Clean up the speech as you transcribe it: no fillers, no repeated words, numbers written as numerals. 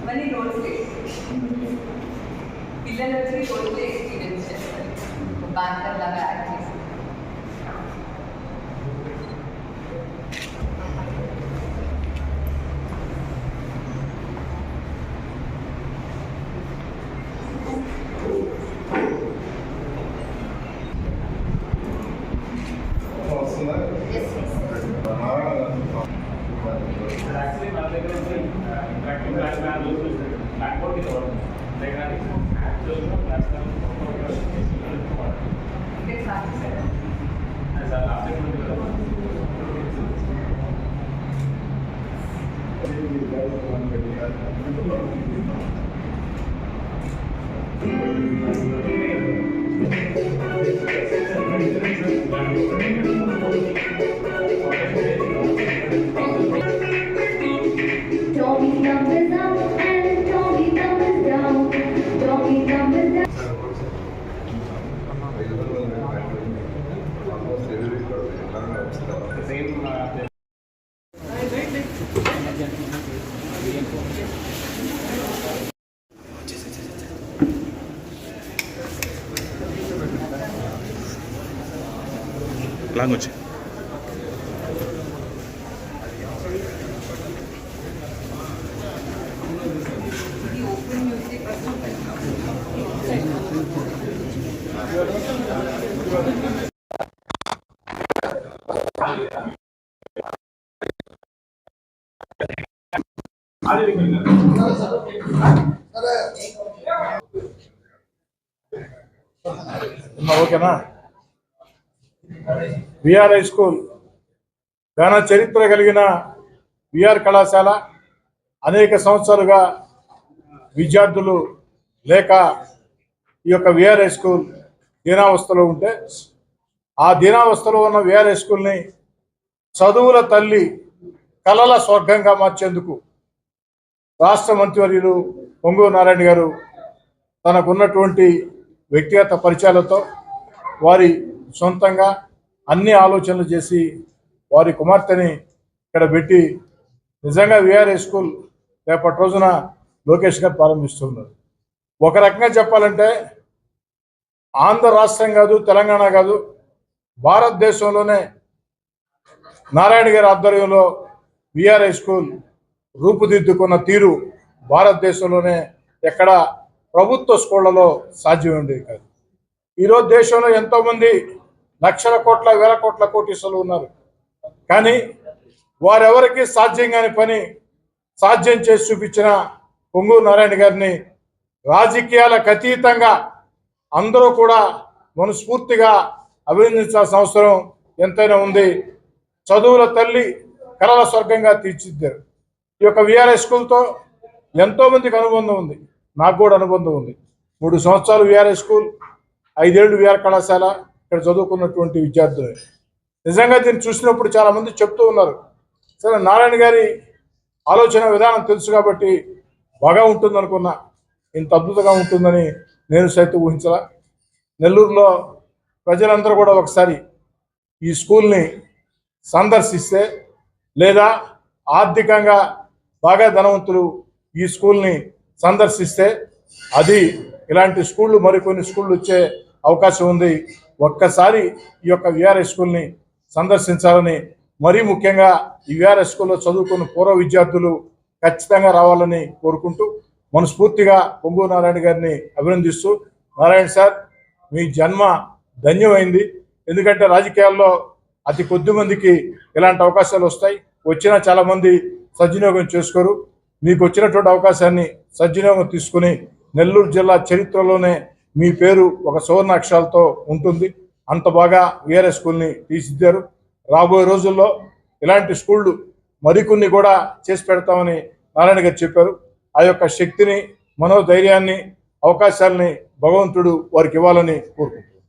మళ్ళీ role play పిల్లలు వచ్చి రోల్ ప్లే ఎక్స్పీరియన్స్ చేస్తారు బ్యాంకర్ లాగా యాక్ట్ చేస్తారు. Actually, my interactive class blackboard is over. Actual class as a last language. ఓకేనా? విఆర్ హై స్కూల్ ఘన చరిత్ర కలిగిన విఆర్ కళాశాల అనేక సంవత్సరాలుగా విద్యార్థులు లేక ఈ యొక్క విఆర్ హై స్కూల్ దీనావస్థలో ఉంటే ఆ దీనావస్థలో ఉన్న విఆర్ హై స్కూల్ని చదువుల తల్లి కళల స్వర్గంగా మార్చేందుకు రాష్ట్ర మంత్రివర్యులు పొంగూరు నారాయణ గారు తనకున్నటువంటి వ్యక్తిగత పరిచయాలతో వారి సొంతంగా అన్ని ఆలోచనలు చేసి వారి కుమార్తెని ఇక్కడ పెట్టి నిజంగా విఆర్ హై స్కూల్ రేపటి రోజున లోకేష్ గారు ప్రారంభిస్తున్నారు. ఒక రకంగా చెప్పాలంటే ఆంధ్ర రాష్ట్రం కాదు, తెలంగాణ కాదు, భారతదేశంలోనే నారాయణ గారి ఆధ్వర్యంలో విఆర్ హై స్కూల్ రూపుదిద్దుకున్న తీరు భారతదేశంలోనే ఎక్కడ ప్రభుత్వ స్కూళ్లలో సాధ్యం ఉండేది కాదు. ఈరోజు దేశంలో ఎంతోమంది లక్షల కోట్ల వేల కోట్ల కోటీసులు ఉన్నారు. కానీ వారెవరికి సాధ్యం కాని పని సాధ్యం చేసి చూపించిన పొంగూరు నారాయణ గారిని రాజకీయాలకు అతీతంగా అందరూ కూడా మనస్ఫూర్తిగా అభినందించాల్సిన అవసరం ఎంతైనా ఉంది. చదువుల తల్లి కళల స్వర్గంగా తీర్చిదిద్దారు. ఈ యొక్క విఆర్ హై స్కూల్తో ఎంతోమందికి అనుబంధం ఉంది, నాకు కూడా అనుబంధం ఉంది. 3 సంవత్సరాలు విఆర్ హై స్కూల్, 5 ఏళ్ళు విఆర్ కళాశాల ఇక్కడ చదువుకున్నటువంటి విద్యార్థులు. నిజంగా దీన్ని చూసినప్పుడు చాలామంది చెప్తూ ఉన్నారు, సరే నారాయణ గారి ఆలోచన విధానం తెలుసు కాబట్టి బాగా ఉంటుందనుకున్నా, ఇంత అద్భుతంగా ఉంటుందని నేను సైతం ఊహించలా. నెల్లూరులో ప్రజలందరూ కూడా ఒకసారి ఈ స్కూల్ని సందర్శిస్తే లేదా ఆర్థికంగా బాగా ధనవంతులు ఈ స్కూల్ని సందర్శిస్తే అది ఇలాంటి స్కూళ్ళు మరికొన్ని స్కూళ్ళు వచ్చే అవకాశం ఉంది. ఒక్కసారి ఈ యొక్క విఆర్ హై స్కూల్ని సందర్శించాలని, మరీ ముఖ్యంగా ఈ విఆర్ హై స్కూల్లో చదువుకున్న పూర్వ విద్యార్థులు ఖచ్చితంగా రావాలని కోరుకుంటూ మనస్ఫూర్తిగా పొంగూరు నారాయణ గారిని అభినందిస్తూ, నారాయణ సార్ మీ జన్మ ధన్యమైంది. ఎందుకంటే రాజకీయాల్లో అతి కొద్ది మందికి ఇలాంటి అవకాశాలు వస్తాయి, వచ్చినా చాలామంది సద్వినియోగం చేసుకోరు. మీకు వచ్చినటువంటి అవకాశాన్ని సద్వినియోగం తీసుకుని నెల్లూరు జిల్లా చరిత్రలోనే మీ పేరు ఒక సువర్ణ అక్షరాలతో ఉంటుంది. అంత బాగా విఆర్ హై స్కూల్ని తీర్చిదిద్దారు. రాబోయే రోజుల్లో ఇలాంటి స్కూళ్ళు మరికొన్ని కూడా చేసి పెడతామని నారాయణ గారు చెప్పారు. ఆ యొక్క శక్తిని, మనోధైర్యాన్ని, అవకాశాలని భగవంతుడు వారికి ఇవ్వాలని కోరుకుంటున్నాను.